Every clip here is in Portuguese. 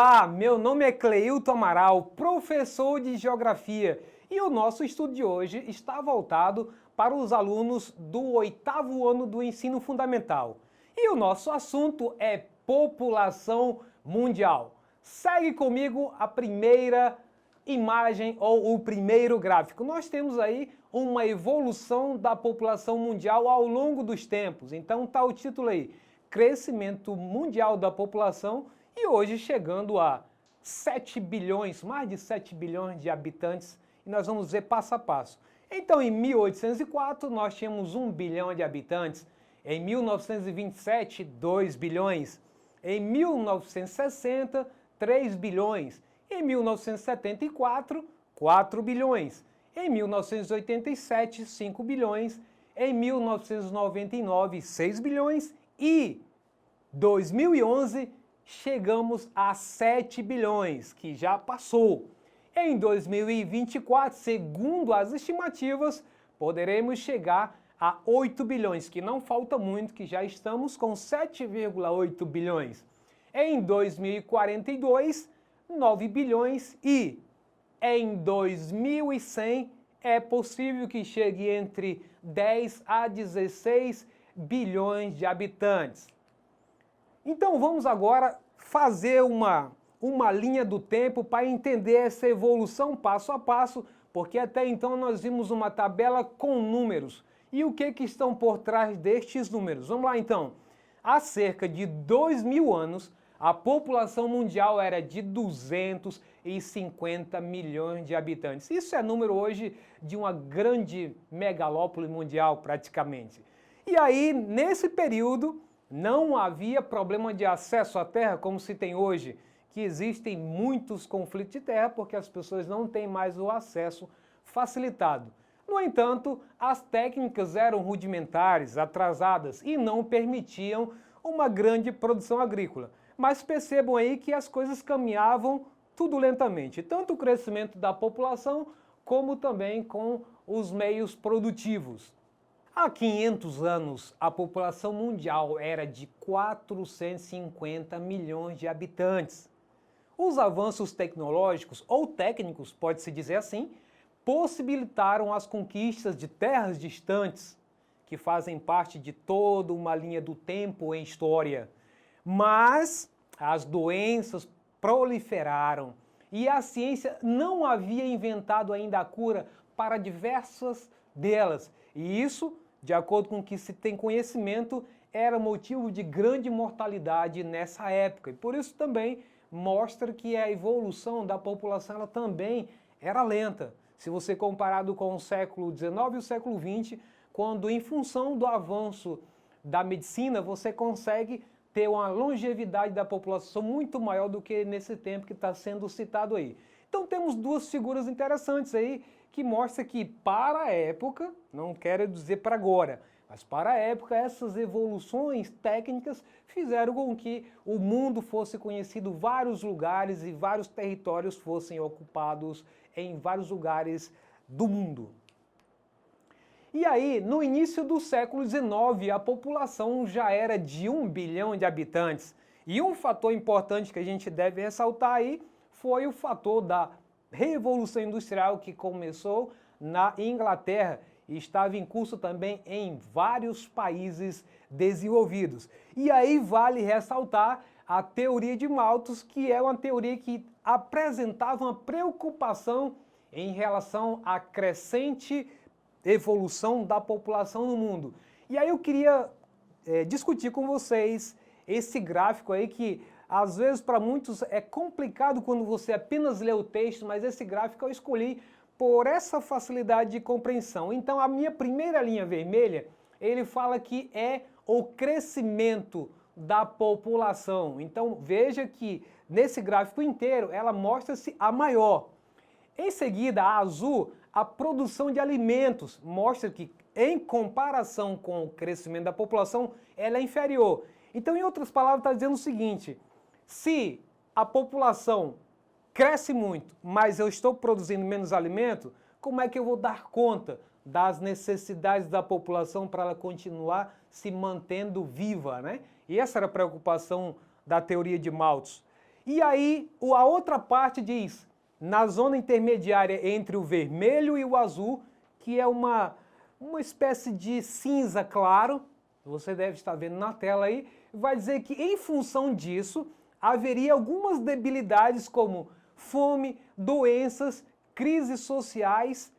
Olá, meu nome é Cleilton Amaral, professor de Geografia, e o nosso estudo de hoje está voltado para os alunos do 8º ano do ensino fundamental. E o nosso assunto é população mundial. Segue comigo a primeira imagem ou o primeiro gráfico. Nós temos aí uma evolução da população mundial ao longo dos tempos. Então tá o título aí, Crescimento Mundial da População, e hoje chegando a 7 bilhões, mais de 7 bilhões de habitantes, e nós vamos ver passo a passo. Então, em 1804, nós tínhamos 1 bilhão de habitantes. Em 1927, 2 bilhões. Em 1960, 3 bilhões. Em 1974, 4 bilhões. Em 1987, 5 bilhões. Em 1999, 6 bilhões. E 2011, chegamos a 7 bilhões, que já passou. Em 2024, segundo as estimativas, poderemos chegar a 8 bilhões, que não falta muito, que já estamos com 7,8 bilhões. Em 2042, 9 bilhões e em 2100 é possível que chegue entre 10 a 16 bilhões de habitantes. Então vamos agora fazer uma linha do tempo para entender essa evolução passo a passo, porque até então nós vimos uma tabela com números. E o que estão por trás destes números? Vamos lá então. Há cerca de 2.000 anos, a população mundial era de 250 milhões de habitantes. Isso é número hoje de uma grande megalópole mundial praticamente. E aí, nesse período, não havia problema de acesso à terra como se tem hoje, que existem muitos conflitos de terra porque as pessoas não têm mais o acesso facilitado. No entanto, as técnicas eram rudimentares, atrasadas e não permitiam uma grande produção agrícola. Mas percebam aí que as coisas caminhavam tudo lentamente, tanto o crescimento da população como também com os meios produtivos. Há 500 anos, a população mundial era de 450 milhões de habitantes. Os avanços tecnológicos, ou técnicos, pode-se dizer assim, possibilitaram as conquistas de terras distantes, que fazem parte de toda uma linha do tempo em história. Mas as doenças proliferaram e a ciência não havia inventado ainda a cura para diversas delas. E isso, de acordo com o que se tem conhecimento, era motivo de grande mortalidade nessa época. E por isso também mostra que a evolução da população ela também era lenta. Se você comparado com o século XIX e o século XX, quando em função do avanço da medicina você consegue ter uma longevidade da população muito maior do que nesse tempo que está sendo citado aí. Então temos duas figuras interessantes aí que mostram que para a época, não quero dizer para agora, mas para a época essas evoluções técnicas fizeram com que o mundo fosse conhecido, vários lugares e vários territórios fossem ocupados em vários lugares do mundo. E aí, no início do século XIX, a população já era de 1 bilhão de habitantes. E um fator importante que a gente deve ressaltar aí foi o fator da Revolução Industrial que começou na Inglaterra e estava em curso também em vários países desenvolvidos. E aí vale ressaltar a teoria de Malthus, que é uma teoria que apresentava uma preocupação em relação à crescente evolução da população no mundo. E aí eu queria discutir com vocês esse gráfico aí que às vezes para muitos é complicado quando você apenas lê o texto, mas esse gráfico eu escolhi por essa facilidade de compreensão. Então a minha primeira linha vermelha, ele fala que é o crescimento da população. Então veja que nesse gráfico inteiro ela mostra-se a maior. Em seguida, a azul, a produção de alimentos, mostra que em comparação com o crescimento da população, ela é inferior. Então, em outras palavras, está dizendo o seguinte: se a população cresce muito, mas eu estou produzindo menos alimento, como é que eu vou dar conta das necessidades da população para ela continuar se mantendo viva, né? E essa era a preocupação da teoria de Malthus. E aí, a outra parte diz, na zona intermediária entre o vermelho e o azul, que é uma espécie de cinza claro, você deve estar vendo na tela aí, vai dizer que em função disso, haveria algumas debilidades como fome, doenças, crises sociais,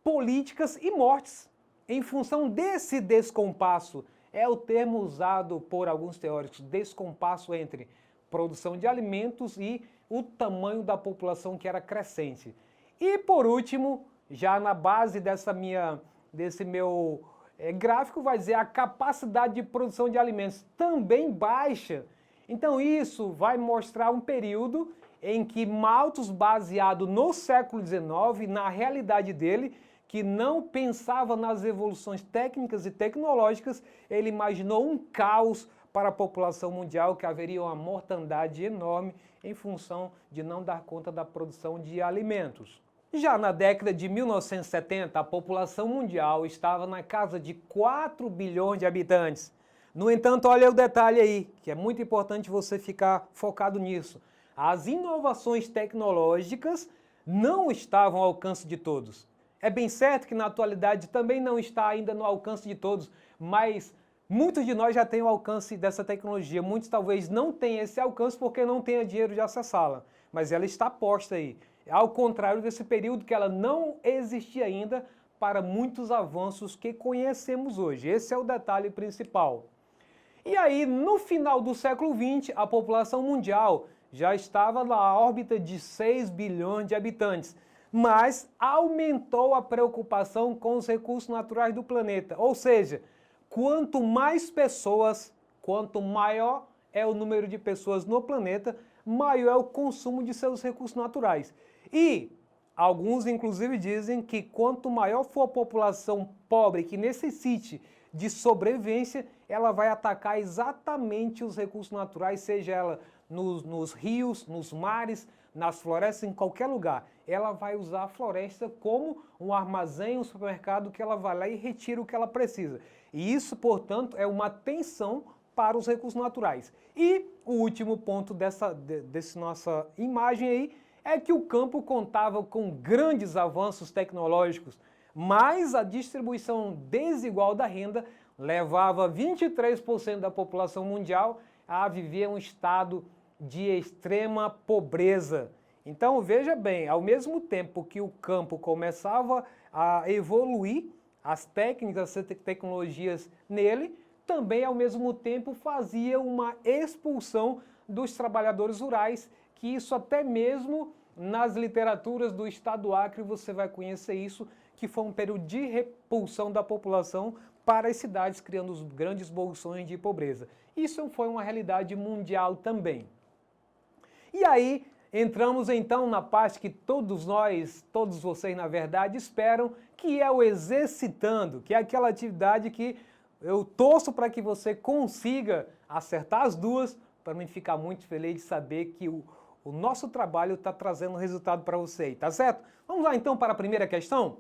políticas e mortes. Em função desse descompasso, é o termo usado por alguns teóricos, descompasso entre produção de alimentos e o tamanho da população que era crescente. E por último, já na base desse meu gráfico, vai dizer a capacidade de produção de alimentos também baixa. Então isso vai mostrar um período em que Malthus, baseado no século XIX, na realidade dele, que não pensava nas evoluções técnicas e tecnológicas, ele imaginou um caos para a população mundial, que haveria uma mortandade enorme em função de não dar conta da produção de alimentos. Já na década de 1970, a população mundial estava na casa de 4 bilhões de habitantes. No entanto, olha o detalhe aí, que é muito importante você ficar focado nisso. As inovações tecnológicas não estavam ao alcance de todos. É bem certo que na atualidade também não está ainda no alcance de todos, mas muitos de nós já têm o alcance dessa tecnologia. Muitos talvez não tenham esse alcance porque não tenham dinheiro de acessá-la, mas ela está posta aí. Ao contrário desse período que ela não existia ainda para muitos avanços que conhecemos hoje. Esse é o detalhe principal. E aí, no final do século XX, a população mundial já estava na órbita de 6 bilhões de habitantes, mas aumentou a preocupação com os recursos naturais do planeta. Ou seja, quanto mais pessoas, quanto maior é o número de pessoas no planeta, maior é o consumo de seus recursos naturais. E alguns, inclusive, dizem que quanto maior for a população pobre que necessite de sobrevivência, ela vai atacar exatamente os recursos naturais, seja ela nos rios, nos mares, nas florestas, em qualquer lugar. Ela vai usar a floresta como um armazém, um supermercado, que ela vai lá e retira o que ela precisa. E isso, portanto, é uma tensão para os recursos naturais. E o último ponto dessa nossa imagem aí é que o campo contava com grandes avanços tecnológicos, mas a distribuição desigual da renda levava 23% da população mundial a viver um estado de extrema pobreza. Então veja bem, ao mesmo tempo que o campo começava a evoluir, as técnicas e tecnologias nele, também ao mesmo tempo fazia uma expulsão dos trabalhadores rurais, que isso até mesmo nas literaturas do estado do Acre você vai conhecer isso, que foi um período de repulsão da população para as cidades, criando os grandes bolsões de pobreza. Isso foi uma realidade mundial também. E aí, entramos então na parte que todos nós, todos vocês na verdade esperam, que é o exercitando, que é aquela atividade que eu torço para que você consiga acertar as duas, para mim ficar muito feliz de saber que o nosso trabalho está trazendo resultado para você, tá certo? Vamos lá então para a primeira questão?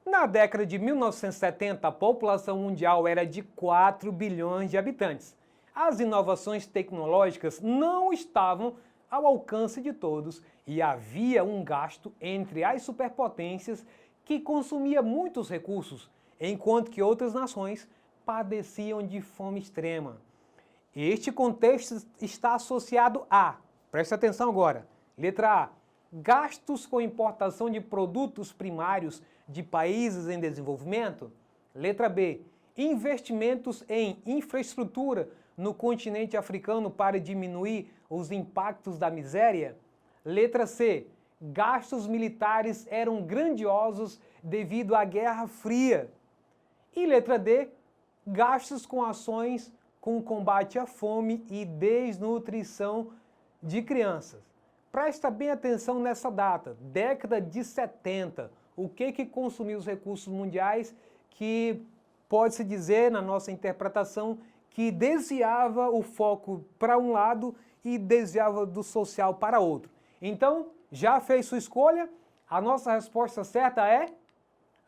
Na década de 1970, a população mundial era de 4 bilhões de habitantes. As inovações tecnológicas não estavam ao alcance de todos e havia um gasto entre as superpotências que consumia muitos recursos, enquanto que outras nações padeciam de fome extrema. Este contexto está associado a, preste atenção agora, letra A, gastos com importação de produtos primários de países em desenvolvimento. Letra B, investimentos em infraestrutura no continente africano para diminuir os impactos da miséria. Letra C, gastos militares eram grandiosos devido à Guerra Fria. E letra D, gastos com ações com combate à fome e desnutrição de crianças. Presta bem atenção nessa data, década de 70. O que consumiu os recursos mundiais que pode-se dizer, na nossa interpretação, que desviava o foco para um lado e desviava do social para outro. Então, já fez sua escolha? A nossa resposta certa é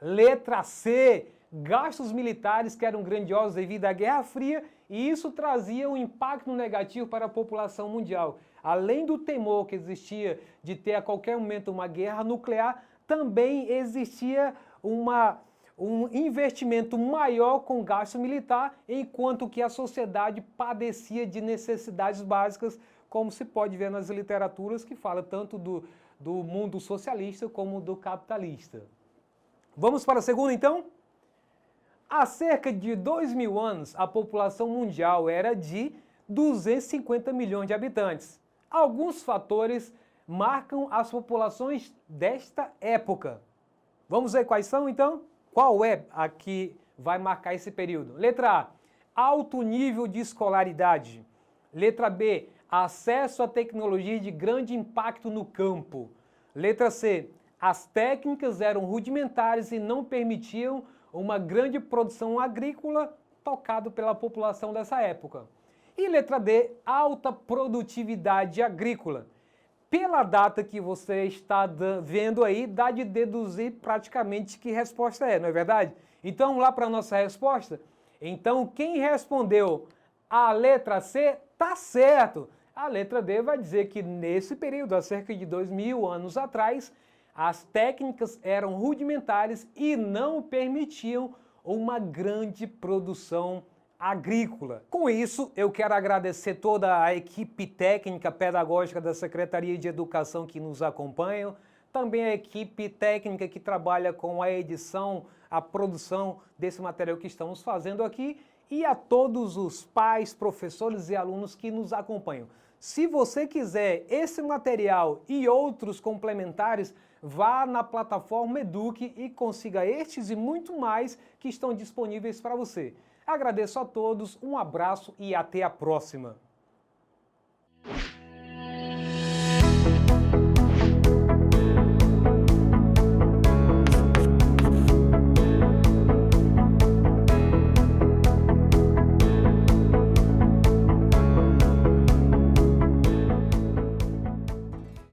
letra C, gastos militares que eram grandiosos devido à Guerra Fria e isso trazia um impacto negativo para a população mundial. Além do temor que existia de ter a qualquer momento uma guerra nuclear, também existia um investimento maior com gasto militar, enquanto que a sociedade padecia de necessidades básicas, como se pode ver nas literaturas que fala tanto do mundo socialista como do capitalista. Vamos para a segunda, então? Há cerca de 2.000 anos, a população mundial era de 250 milhões de habitantes. Alguns fatores marcam as populações desta época. Vamos ver quais são, então? Qual é a que vai marcar esse período? Letra A, alto nível de escolaridade. Letra B, acesso a tecnologias de grande impacto no campo. Letra C, as técnicas eram rudimentares e não permitiam uma grande produção agrícola tocada pela população dessa época. E letra D, alta produtividade agrícola. Pela data que você está vendo aí, dá de deduzir praticamente que resposta é, não é verdade? Então, vamos lá para a nossa resposta? Então, quem respondeu a letra C, tá certo. A letra D vai dizer que nesse período, há cerca de 2.000 anos atrás, as técnicas eram rudimentares e não permitiam uma grande produção agrícola. Com isso, eu quero agradecer toda a equipe técnica pedagógica da Secretaria de Educação que nos acompanham, também a equipe técnica que trabalha com a edição, a produção desse material que estamos fazendo aqui, e a todos os pais, professores e alunos que nos acompanham. Se você quiser esse material e outros complementares, vá na plataforma Eduque e consiga estes e muito mais que estão disponíveis para você. Agradeço a todos, um abraço e até a próxima!